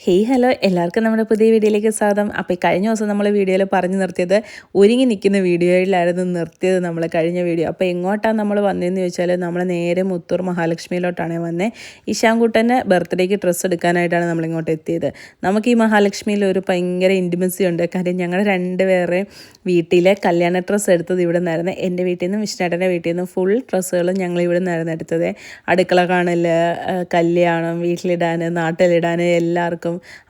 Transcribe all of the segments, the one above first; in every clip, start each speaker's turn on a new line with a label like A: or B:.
A: Hey hello എല്ലാവർക്കും നമ്മുടെ പുതിയ വീഡിയോയിലേക്ക് സ്വാഗതം. അപ്പോൾ ഈ കഴിഞ്ഞ ദിവസം നമ്മൾ വീഡിയോയിൽ പറഞ്ഞു നിർത്തിയത് ഒരുങ്ങി നിൽക്കുന്ന വീഡിയോയിലായിരുന്നു നിർത്തിയത് നമ്മൾ കഴിഞ്ഞ വീഡിയോ. അപ്പോൾ എങ്ങോട്ടാണ് നമ്മൾ വന്നതെന്ന് ചോദിച്ചാൽ നമ്മൾ നേരെ മുത്തൂർ മഹാലക്ഷ്മിയിലോട്ടാണ് വന്നത്. ഇഷാൻകുട്ടൻ്റെ ബർത്ത്ഡേക്ക് ഡ്രസ്സ് എടുക്കാനായിട്ടാണ് നമ്മളിങ്ങോട്ട് എത്തിയത്. നമുക്ക് ഈ മഹാലക്ഷ്മിയിൽ ഒരു ഭയങ്കര ഇൻറ്റിമസി ഉണ്ട്. കാര്യം ഞങ്ങൾ രണ്ടുപേരെ വീട്ടിലെ കല്യാണ ഡ്രസ്സ് എടുത്തത് ഇവിടെ നിന്നായിരുന്നു. എൻ്റെ വീട്ടിൽ നിന്നും വിഷ്ണുട്ടൻ്റെ വീട്ടിൽ നിന്നും ഫുൾ ഡ്രസ്സുകളും ഞങ്ങൾ ഇവിടെ നിന്നായിരുന്നു എടുത്തത്. അടുക്കള കാണൽ, കല്യാണം, വീട്ടിലിടാൻ, നാട്ടിലിടാൻ എല്ലാവർക്കും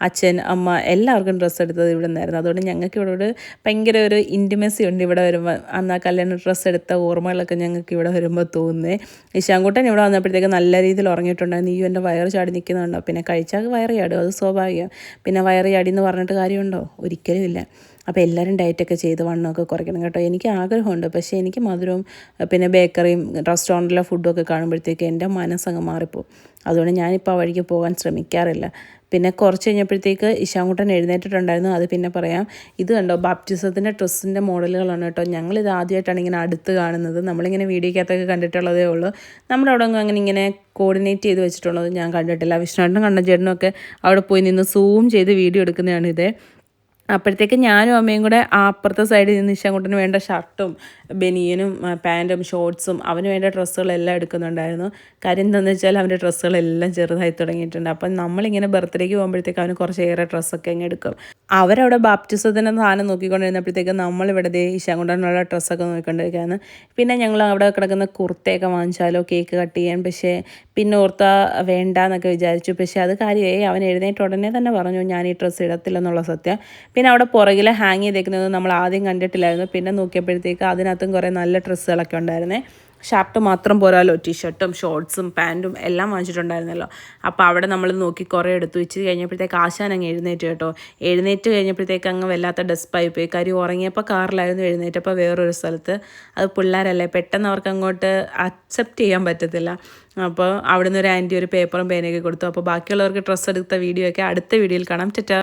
A: അച്ഛൻ അമ്മ എല്ലാവർക്കും ഡ്രസ്സ് എടുത്തത് ഇവിടെ നിന്നായിരുന്നു. അതുകൊണ്ട് ഞങ്ങൾക്ക് ഇവിടെ ഒരു ഭയങ്കര ഒരു ഇൻറ്റിമസി ഉണ്ട്. ഇവിടെ വരുമ്പോൾ അന്ന് ആ കല്യാണ ഡ്രസ്സ് എടുത്ത ഓർമ്മകളൊക്കെ ഞങ്ങൾക്ക് ഇവിടെ വരുമ്പോൾ തോന്നുന്നത്. ഇശാൻകുട്ടൻ ഇവിടെ വന്നപ്പോഴത്തേക്ക് നല്ല രീതിയിൽ ഉറങ്ങിയിട്ടുണ്ടായിരുന്നു. ഈ എൻ്റെ വയറ് ചാടി നിൽക്കുന്നുണ്ടോ? പിന്നെ കഴിച്ചാൽ വയറ് ചാടും, അത് സ്വാഭാവികം. പിന്നെ വയറ് ചാടി എന്ന് പറഞ്ഞിട്ട് കാര്യമുണ്ടോ? ഒരിക്കലും ഇല്ല. അപ്പോൾ എല്ലാവരും ഡയറ്റൊക്കെ ചെയ്ത് വണ്ണമൊക്കെ കുറയ്ക്കണം കേട്ടോ. എനിക്ക് ആഗ്രഹമുണ്ട്, പക്ഷേ എനിക്ക് മധുരവും പിന്നെ ബേക്കറിയും റെസ്റ്റോറൻറ്റിലെ ഫുഡൊക്കെ കാണുമ്പോഴത്തേക്ക് എൻ്റെ മനസ്സങ്ങ് മാറിപ്പോവും. അതുകൊണ്ട് ഞാനിപ്പോൾ ആ വഴിക്ക് പോകാൻ ശ്രമിക്കാറില്ല. പിന്നെ കുറച്ച് കഴിഞ്ഞപ്പോഴത്തേക്ക് ഇശാൻകുട്ടൻ എഴുന്നേറ്റിട്ടുണ്ടായിരുന്നു. അത് പിന്നെ പറയാം. ഇത് കണ്ടോ, ബാപ്റ്റിസത്തിൻ്റെ ഡ്രസ്സിൻ്റെ മോഡലുകളാണ് കേട്ടോ. ഞങ്ങളിത് ആദ്യമായിട്ടാണ് ഇങ്ങനെ അടുത്ത് കാണുന്നത്. നമ്മളിങ്ങനെ വീഡിയോക്കകത്തൊക്കെ കണ്ടിട്ടുള്ളതേ ഉള്ളൂ. നമ്മുടെ അവിടെ ഒന്നും അങ്ങനെ ഇങ്ങനെ കോർഡിനേറ്റ് ചെയ്ത് വെച്ചിട്ടുള്ളത് ഞാൻ കണ്ടിട്ടില്ല. വിഷ്ണുവേട്ടനും കണ്ണൻ ഒക്കെ അവിടെ പോയി നിന്ന് സൂം ചെയ്ത് വീഡിയോ എടുക്കുന്നതാണിത്. അപ്പോഴത്തേക്ക് ഞാനും അമ്മയും കൂടെ അപ്പുറത്തെ സൈഡിൽ നിന്ന് ഇശാൻകുട്ടന് വേണ്ട ഷർട്ടും ബനിയനും പാൻറ്റും ഷോർട്ട്സും അവന് വേണ്ട ഡ്രസ്സുകളെല്ലാം എടുക്കുന്നുണ്ടായിരുന്നു. കാര്യം എന്താണെന്ന് വെച്ചാൽ അവൻ്റെ ഡ്രസ്സുകളെല്ലാം ചെറുതായി തുടങ്ങിയിട്ടുണ്ട്. അപ്പം നമ്മളിങ്ങനെ ബർത്ത്ഡേക്ക് പോകുമ്പോഴത്തേക്ക് അവന് കുറച്ചേറെ ഡ്രസ്സൊക്കെ അങ്ങ് എടുക്കും. അവരവിടെ ബാപ്റ്റിസത്തിൻ്റെ സാധനം നോക്കിക്കൊണ്ടിരുന്നപ്പോഴത്തേക്ക് നമ്മളിവിടെ ഇശാൻകുട്ടനുള്ള ഡ്രസ്സൊക്കെ നോക്കിക്കൊണ്ടിരിക്കുകയാണ്. പിന്നെ ഞങ്ങൾ അവിടെ കിടക്കുന്ന കുർത്തയൊക്കെ വാങ്ങിച്ചാലോ കേക്ക് കട്ട് ചെയ്യാൻ. പക്ഷേ പിന്നെ ഓർത്താ വേണ്ട എന്നൊക്കെ വിചാരിച്ചു. പക്ഷേ അത് കാര്യമായി. അവൻ എഴുന്നേറ്റ് ഉടനെ തന്നെ പറഞ്ഞു ഞാൻ ഈ ഡ്രസ്സ് ഇടത്തില്ലെന്നുള്ള സത്യം. പിന്നെ അവിടെ പുറകിൽ ഹാങ് ചെയ്തേക്കുന്നത് നമ്മൾ ആദ്യം കണ്ടിട്ടില്ലായിരുന്നു. പിന്നെ നോക്കിയപ്പോഴത്തേക്ക് അതിനകത്തും കുറേ നല്ല ഡ്രസ്സുകളൊക്കെ ഉണ്ടായിരുന്നേ. ഷർട്ട് മാത്രം പോരാലോ, ടീഷർട്ടും ഷോർട്ട്സും പാൻറ്റും എല്ലാം വാങ്ങിച്ചിട്ടുണ്ടായിരുന്നല്ലോ. അപ്പോൾ അവിടെ നമ്മൾ നോക്കി കുറേ എടുത്തു വെച്ച് കഴിഞ്ഞപ്പോഴത്തേക്ക് ആശാൻ അങ്ങ് എഴുന്നേറ്റ് കേട്ടോ. എഴുന്നേറ്റ് കഴിഞ്ഞപ്പോഴത്തേക്ക് അങ്ങ് വല്ലാത്ത ഡെസ്പായി പോയി. കാര്യം ഉറങ്ങിയപ്പോൾ കാറിലായിരുന്നു, എഴുന്നേറ്റപ്പോൾ വേറൊരു സ്ഥലത്ത്. അത് പിള്ളേരല്ലേ, പെട്ടെന്ന് അവർക്ക് അങ്ങോട്ട് അക്സെപ്റ്റ് ചെയ്യാൻ പറ്റത്തില്ല. അപ്പോൾ അവിടെ നിന്ന് ഒരു ആൻറ്റി ഒരു പേപ്പറും പേനയൊക്കെ കൊടുത്തു. അപ്പോൾ ബാക്കിയുള്ളവർക്ക് ഡ്രസ്സ് എടുത്ത വീഡിയോ ഒക്കെ അടുത്ത വീഡിയോയിൽ കാണാം. ടാറ്റാ.